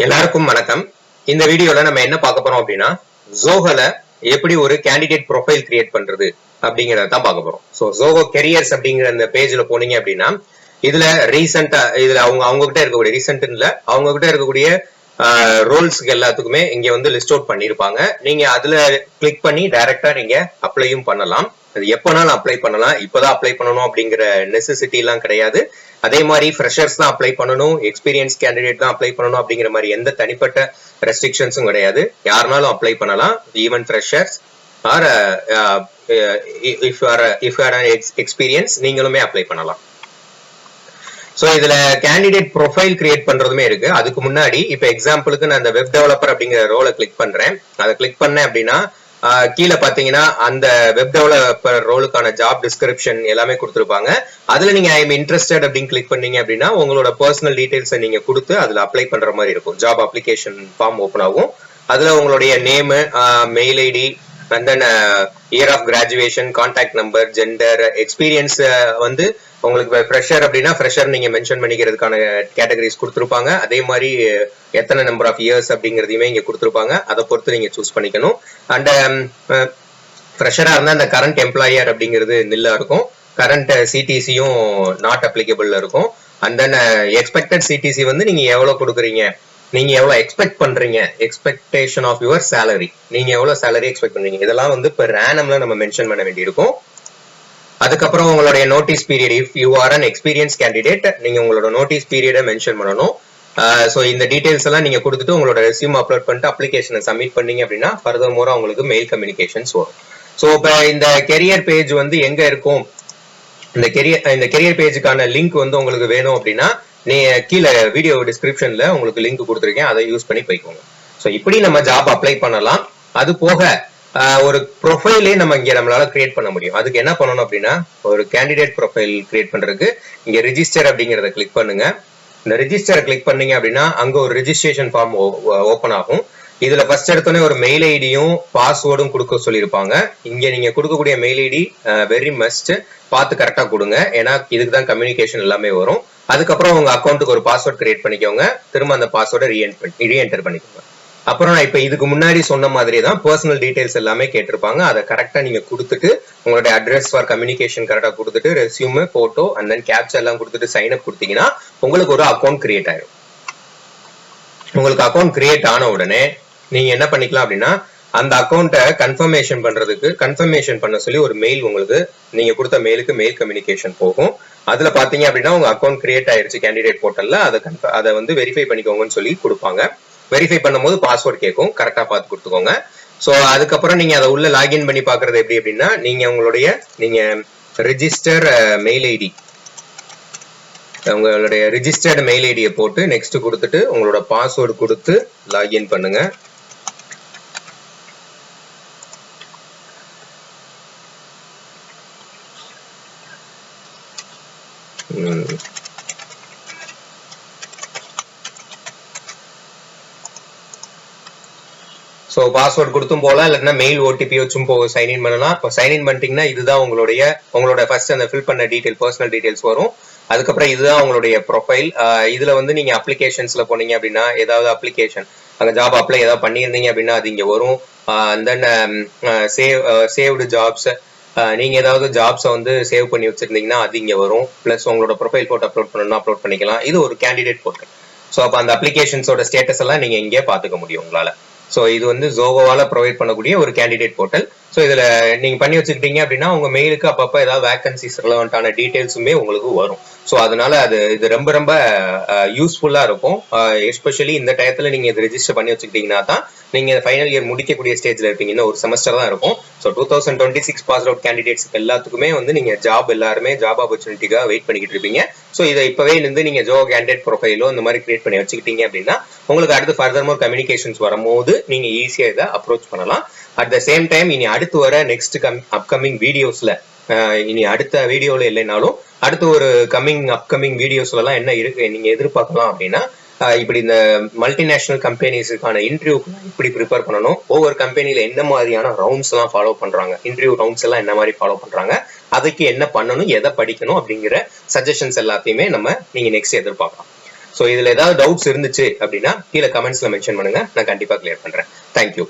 எல்லாருக்கும் வணக்கம். இந்த வீடியோல நம்ம என்ன பார்க்க போறோம் அப்படின்னா, ஜோஹோல எப்படி ஒரு கேண்டிடேட் ப்ரொஃபைல் கிரியேட் பண்றது அப்படிங்கறத தான் பார்க்க போறோம். சோ ஜோஹோ கெரியர்ஸ் அப்படிங்கிற அந்த பேஜ்ல போனீங்க அப்படின்னா, இதுல ரீசெண்டா இதுல அவங்க கிட்ட இருக்கக்கூடிய ரீசென்ட் இல்ல அவங்க கிட்ட இருக்கக்கூடிய ரோல்ஸ்க்கு எல்லாத்துக்குமே இங்க வந்து லிஸ்ட் அவுட் பண்ணிருப்பாங்க. நீங்க அதுல கிளிக் பண்ணி டைரக்டா நீங்க அப்ளையும் பண்ணலாம். அது எப்பனாலும் அப்ளை பண்ணலாம். இப்பதான் அப்ளை பண்ணணும் அப்படிங்கிற நெசசிட்டி எல்லாம் கிடையாது. அதே மாதிரி ஃப்ரெஷர்ஸ் தான் அப்ளை பண்ணணும், எக்ஸ்பீரியன்ஸ் கேண்டிடேட் தான் அப்ளை பண்ணணும் அப்படிங்கிற மாதிரி எந்த தனிப்பட்ட ரெஸ்ட்ரிக்ஷன்ஸும் கிடையாது. யாருனாலும் அப்ளை பண்ணலாம், even freshers or if or experience நீங்களுமே அப்ளை பண்ணலாம். சோ இதுல கேண்டிடேட் ப்ரொஃபைல் கிரியேட் பண்றதுமே இருக்கு. அதுக்கு முன்னாடி இப்ப எக்ஸாம்பிளுக்கு நான் இந்த வெப் டெவலப்பர் அப்படிங்கிற ரோலை கிளிக் பண்றேன். அதை கிளிக் பண்ணேன் அப்படின்னா கீழே பாத்தீங்கன்னா அந்த வெப் டெவலப்பர் ரோலுக்கான ஜாப் டிஸ்கிரிப்ஷன் எல்லாமே கொடுத்துருப்பாங்க. அதுல நீங்க ஐ எம் இன்ட்ரெஸ்டட் அப்படின்னு கிளிக் பண்ணீங்க அப்படின்னா உங்களோட பர்சனல் டீடைல்ஸை நீங்க கொடுத்து அதுல அப்ளை பண்ற மாதிரி இருக்கும். ஜாப் அப்ளிகேஷன் ஃபார்ம் ஓப்பன் ஆகும். அதுல உங்களுடைய name, mail ID, and then year of graduation, contact number, gender, experience வந்து உங்களுக்கு ஃப்ரெஷர் அப்படின்னா ஃப்ரெஷர் நீங்க மென்ஷன் பண்ணிக்கிறதுக்கான கேட்டகரிஸ் கொடுத்துருப்பாங்க. அதே மாதிரி எத்தனை நம்பர் ஆஃப் இயர்ஸ் அப்படிங்கிறதையுமே இங்க கொடுத்துருப்பாங்க. அதை பொறுத்து நீங்க சூஸ் பண்ணிக்கணும். அண்ட் ஃப்ரெஷரா இருந்தா அந்த கரண்ட் எம்ப்ளாயர் அப்படிங்கிறது நில்லா இருக்கும். கரண்ட் சிடிசியும் நாட் அப்ளிகபிள் இருக்கும். அண்ட் தென் எக்ஸ்பெக்டட் சிடிசி வந்து நீங்க எவ்வளவு கொடுக்குறீங்க, நீங்க எவ்வளவு எக்ஸ்பெக்ட் பண்றீங்க, எக்ஸ்பெக்டேஷன் ஆஃப் யுவர் சேலரி, நீங்க எவ்வளவு சேலரி எக்ஸ்பெக்ட் பண்றீங்க, இதெல்லாம் வந்து இப்ப ரேண்டம்ல நம்ம மென்ஷன் பண்ண வேண்டியிருக்கும். அதுக்கப்புறம் உங்களுடைய notice period, if you are an experience candidate நீங்க உங்களோட நோட்டீஸ் பீரியடை மென்ஷன் பண்ணணும். ஸோ இந்த டீடைல்ஸ் எல்லாம் நீங்க கொடுத்துட்டு உங்களோட ரெஸ்யூம் அப்லோட் பண்ணிட்டு அப்ளிகேஷனை சப்மிட் பண்ணீங்க அப்படின்னா ஃபர்தர் மோரா உங்களுக்கு மெயில் கம்யூனிகேஷன்ஸ் வரும். ஸோ இப்போ இந்த கெரியர் பேஜ் வந்து எங்க இருக்கும், இந்த கெரியர் பேஜுக்கான லிங்க் வந்து உங்களுக்கு வேணும் அப்படின்னா நீங்க கீழே வீடியோ டிஸ்கிரிப்ஷன்ல உங்களுக்கு லிங்க் கொடுத்துருக்கேன், அதை யூஸ் பண்ணி போய்க்கோங்க. ஸோ இப்படி நம்ம ஜாப் அப்ளை பண்ணலாம். அது போக ஒரு ப்ரொஃபைலே நம்ம இங்க நம்மளால கிரியேட் பண்ண முடியும். அதுக்கு என்ன பண்ணணும் அப்படின்னா, ஒரு கேண்டிடேட் ப்ரொஃபைல் கிரியேட் பண்றதுக்கு இங்க ரிஜிஸ்டர் அப்படிங்கறத கிளிக் பண்ணுங்க. இந்த ரிஜிஸ்டர் கிளிக் பண்ணீங்க அப்படின்னா அங்க ஒரு ரெஜிஸ்ட்ரேஷன் ஃபார்ம் ஓபன் ஆகும். இதுல ஃபர்ஸ்ட் எடுத்தோடனே ஒரு மெயில் ஐடியும் பாஸ்வேர்டும் கொடுக்க சொல்லியிருப்பாங்க. இங்க நீங்க கொடுக்கக்கூடிய மெயில் ஐடி வெரி மஸ்ட் பார்த்து கரெக்டா கொடுங்க, ஏன்னா இதுக்கு தான் கம்யூனிகேஷன் எல்லாமே வரும். அதுக்கப்புறம் உங்க அக்கௌண்ட்டுக்கு ஒரு பாஸ்வேர்ட் கிரியேட் பண்ணிக்கோங்க. திரும்ப அந்த பாஸ்வேர்டை ரீஎன்டர் பண்ணிக்கோங்க. அப்புறம் நான் இப்ப இதுக்கு முன்னாடி சொன்ன மாதிரி தான் பர்சனல் டீடைல்ஸ் எல்லாமே கேட்டிருப்பாங்க. அதை கரெக்டா நீங்க கொடுத்துட்டு உங்களுடைய அட்ரஸ் ஃபார் கம்யூனிகேஷன் கரெக்டா கொடுத்துட்டு resume, photo and then capture எல்லாம் கொடுத்துட்டு சைன் அப் கொடுத்தீங்கன்னா உங்களுக்கு ஒரு அக்கௌண்ட் கிரியேட் ஆயிடும். உங்களுக்கு அக்கௌண்ட் கிரியேட் ஆன உடனே நீங்க என்ன பண்ணிக்கலாம் அப்படின்னா, அந்த அக்கௌண்ட்டை கன்ஃபர்மேஷன் பண்ண சொல்லி ஒரு மெயில் உங்களுக்கு நீங்க கொடுத்த மெயிலுக்கு மெயில் கம்யூனிகேஷன் போகும். அதுல பாத்தீங்க அப்படின்னா உங்க அக்கௌண்ட் கிரியேட் ஆயிருச்சு கேண்டிடேட் போர்ட்டல்ல, அதை வந்து வெரிஃபை பண்ணிக்கோங்கன்னு சொல்லி கொடுப்பாங்க. வெரிஃபை பண்ணும்போது பாஸ்வேர்ட் கேட்கும், கரெக்டா பார்த்து கொடுத்துக்கோங்க. ஸோ அதுக்கப்புறம் நீங்க அதை உள்ள லாகின் பண்ணி பாக்குறது எப்படி அப்படின்னா, நீங்க ரிஜிஸ்டர் மெயில் ஐடி, உங்களுடைய ரிஜிஸ்டர்டு மெயில் ஐடியை போட்டு நெக்ஸ்ட் கொடுத்துட்டு உங்களோட பாஸ்வேர்டு கொடுத்து லாகின் பண்ணுங்க. ஸோ பாஸ்வேர்ட் கொடுத்தும் போல, இல்லைன்னா மெயில் ஓடிபி வச்சும் சைன்இன் பண்ணலாம். இப்போ சைன்இன் பண்ணிட்டீங்கன்னா இதுதான் உங்களோட ஃபர்ஸ்ட் அந்த ஃபில் பண்ண டீடைல், பர்சனல் டீடைல்ஸ் வரும். அதுக்கப்புறம் இதுதான் உங்களுடைய ப்ரொஃபைல். இதுல வந்து நீங்க அப்ளிகேஷன்ஸ்ல போனீங்க அப்படின்னா ஏதாவது அப்ளிகேஷன் அங்க ஜாப் அப்ளை ஏதாவது பண்ணியிருந்தீங்க அப்படின்னா அது இங்க வரும். தென் சேவ்டு ஜாப்ஸ், நீங்க ஏதாவது ஜாப்ஸை வந்து சேவ் பண்ணி வச்சிருந்தீங்கன்னா அது இங்க வரும். பிளஸ் உங்களோட ப்ரொஃபைல் போட்டு அப்லோட் பண்ணணும்னா அப்லோட் பண்ணிக்கலாம். இது ஒரு கேண்டிடேட் போர்ட்டல். ஸோ அப்போ அந்த அப்ளிகேஷன்ஸோட ஸ்டேட்டஸ் எல்லாம் நீங்க இங்கே பாத்துக்க முடியும் உங்களால. ஸோ இது வந்து ஜோகோவால ப்ரொவைட் பண்ணக்கூடிய ஒரு கேண்டிடேட் போர்ட்டல். ஸோ இதுல நீங்க பண்ணி வச்சுக்கிட்டீங்க அப்படின்னா உங்க மெயிலுக்கு அப்பப்போ ஏதாவது வேகன்சிஸ் ரிலவெண்டான டீடைல்ஸுமே உங்களுக்கு வரும். ஸோ அதனால இது ரொம்ப ரொம்ப யூஸ்ஃபுல்லா இருக்கும். எஸ்பெஷலி இந்த டயத்துல நீங்க இது ரெஜிஸ்டர் பண்ணி வச்சுக்கிட்டீங்கன்னா தான் நீங்க ஃபைனல் இயர் முடிக்கக்கூடிய ஸ்டேஜ்ல இருப்பீங்க. இன்னும் ஒரு செமஸ்டர் தான் இருக்கும். ஸோ 2026 பாஸ் அவுட் கேண்டிடேட்ஸ் எல்லாத்துக்குமே வந்து நீங்க எல்லாருமே ஜாப் ஆப்பர்ச்சுனிட்டிக்காக வெயிட் பண்ணிக்கிட்டு இருப்பீங்க. ஸோ இதை இப்பவே இருந்து நீங்க ஜோ கேண்டிடேட் ப்ரொஃபைலோ இந்த மாதிரி கிரியேட் பண்ணி வச்சுக்கிட்டீங்க அப்படின்னா உங்களுக்கு அடுத்து ஃபர்தர் மோர் கம்யூனிகேஷன்ஸ் வரும்போது நீங்க ஈஸியா இதை அப்ரோச் பண்ணலாம். அட் த சேம் டைம் இனி அடுத்து வர நெக்ஸ்ட் அப்கமிங் வீடியோஸ்ல, இனி அடுத்த வீடியோல இல்லைனாலும் அடுத்து ஒரு அப்கமிங் வீடியோஸ்ல எல்லாம் என்ன இருக்கு நீங்க எதிர்பார்க்கலாம் அப்படின்னா, இப்படி இந்த மல்டிநேஷனல் கம்பெனிஸுக்கான இன்டர்வியூக்கு இப்படி ப்ரிப்பேர் பண்ணணும், ஒவ்வொரு கம்பெனில என்ன மாதிரியான ரவுண்ட்ஸ் எல்லாம் ஃபாலோ பண்றாங்க, இன்டர்வியூ ரவுண்ட்ஸ் எல்லாம் என்ன மாதிரி ஃபாலோ பண்றாங்க, அதுக்கு என்ன பண்ணணும், எதை படிக்கணும் அப்படிங்கிற சஜஷன்ஸ் எல்லாத்தையுமே நீங்க நெக்ஸ்ட் எதிர்பார்க்கலாம். சோ இதுல ஏதாவது டவுட்ஸ் இருந்துச்சு அப்படின்னா கீழே கமெண்ட்ஸ்ல மென்ஷன் பண்ணுங்க, நான் கண்டிப்பா கிளியர் பண்றேன். தேங்க்யூ.